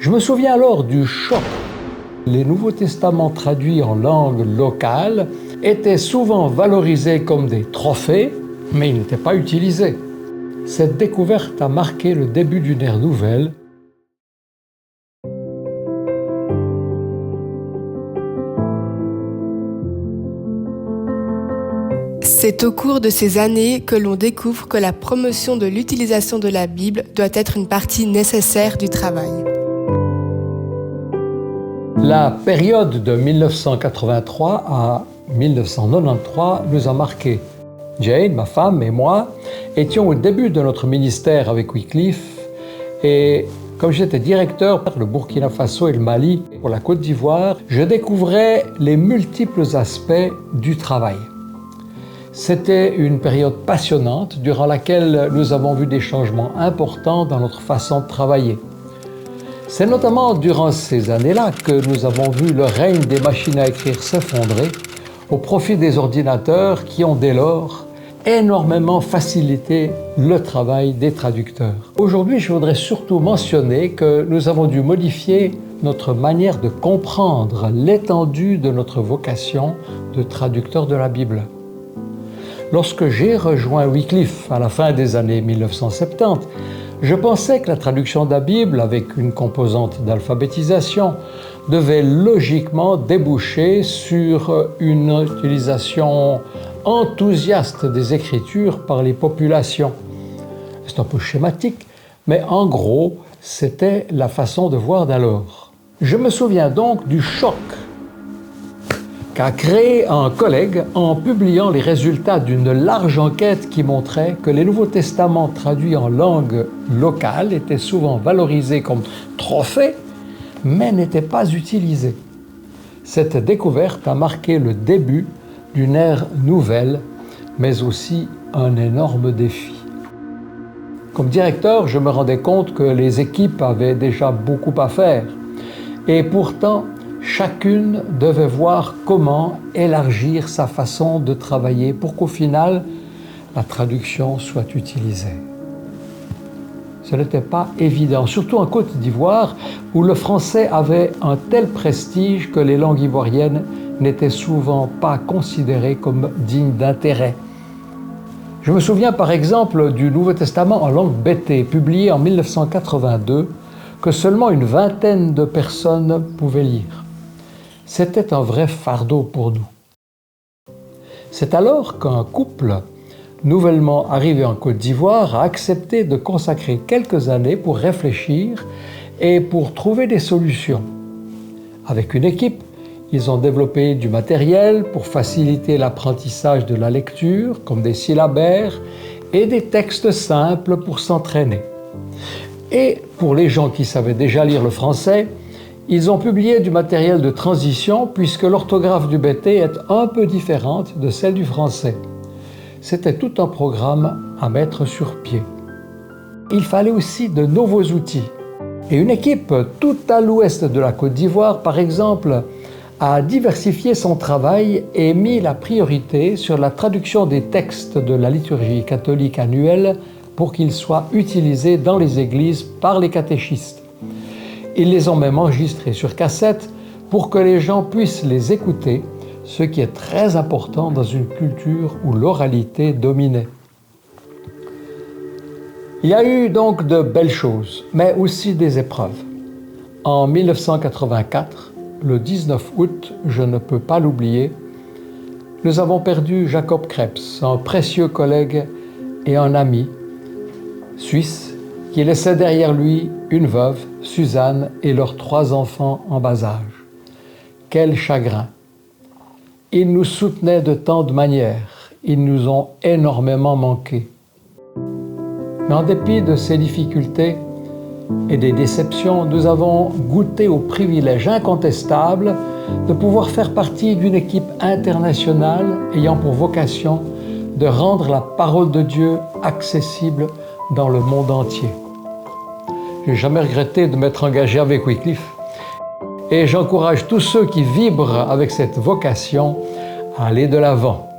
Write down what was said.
Je me souviens alors du choc. Les Nouveaux Testaments traduits en langue locale étaient souvent valorisés comme des trophées, mais ils n'étaient pas utilisés. Cette découverte a marqué le début d'une ère nouvelle. C'est au cours de ces années que l'on découvre que la promotion de l'utilisation de la Bible doit être une partie nécessaire du travail. La période de 1983 à 1993 nous a marqués. Jane, ma femme et moi étions au début de notre ministère avec Wycliffe et comme j'étais directeur pour le Burkina Faso et le Mali pour la Côte d'Ivoire, je découvrais les multiples aspects du travail. C'était une période passionnante durant laquelle nous avons vu des changements importants dans notre façon de travailler. C'est notamment durant ces années-là que nous avons vu le règne des machines à écrire s'effondrer au profit des ordinateurs qui ont dès lors énormément facilité le travail des traducteurs. Aujourd'hui, je voudrais surtout mentionner que nous avons dû modifier notre manière de comprendre l'étendue de notre vocation de traducteur de la Bible. Lorsque j'ai rejoint Wycliffe à la fin des années 1970, je pensais que la traduction de la Bible, avec une composante d'alphabétisation, devait logiquement déboucher sur une utilisation enthousiaste des Écritures par les populations. C'est un peu schématique, mais en gros, c'était la façon de voir d'alors. Je me souviens donc du choc qu'a créé un collègue en publiant les résultats d'une large enquête qui montrait que les Nouveaux Testaments traduits en langue locale étaient souvent valorisés comme trophées, mais n'étaient pas utilisés. Cette découverte a marqué le début d'une ère nouvelle, mais aussi un énorme défi. Comme directeur, je me rendais compte que les équipes avaient déjà beaucoup à faire, et pourtant, chacune devait voir comment élargir sa façon de travailler pour qu'au final, la traduction soit utilisée. Ce n'était pas évident, surtout en Côte d'Ivoire, où le français avait un tel prestige que les langues ivoiriennes n'étaient souvent pas considérées comme dignes d'intérêt. Je me souviens par exemple du Nouveau Testament en langue bété, publié en 1982, que seulement une vingtaine de personnes pouvaient lire. C'était un vrai fardeau pour nous. C'est alors qu'un couple, nouvellement arrivé en Côte d'Ivoire, a accepté de consacrer quelques années pour réfléchir et pour trouver des solutions. Avec une équipe, ils ont développé du matériel pour faciliter l'apprentissage de la lecture, comme des syllabaires et des textes simples pour s'entraîner. Et pour les gens qui savaient déjà lire le français, ils ont publié du matériel de transition puisque l'orthographe du bété est un peu différente de celle du français. C'était tout un programme à mettre sur pied. Il fallait aussi de nouveaux outils. Et une équipe tout à l'ouest de la Côte d'Ivoire, par exemple, a diversifié son travail et mis la priorité sur la traduction des textes de la liturgie catholique annuelle pour qu'ils soient utilisés dans les églises par les catéchistes. Ils les ont même enregistrés sur cassette pour que les gens puissent les écouter, ce qui est très important dans une culture où l'oralité dominait. Il y a eu donc de belles choses, mais aussi des épreuves. En 1984, le 19 août, je ne peux pas l'oublier, nous avons perdu Jacob Krebs, un précieux collègue et un ami suisse qui laissait derrière lui une veuve, Suzanne, et leurs 3 enfants en bas âge. Quel chagrin! Ils nous soutenaient de tant de manières, ils nous ont énormément manqué. Mais en dépit de ces difficultés et des déceptions, nous avons goûté au privilège incontestable de pouvoir faire partie d'une équipe internationale ayant pour vocation de rendre la parole de Dieu accessible dans le monde entier. Je n'ai jamais regretté de m'être engagé avec Wycliffe et j'encourage tous ceux qui vibrent avec cette vocation à aller de l'avant.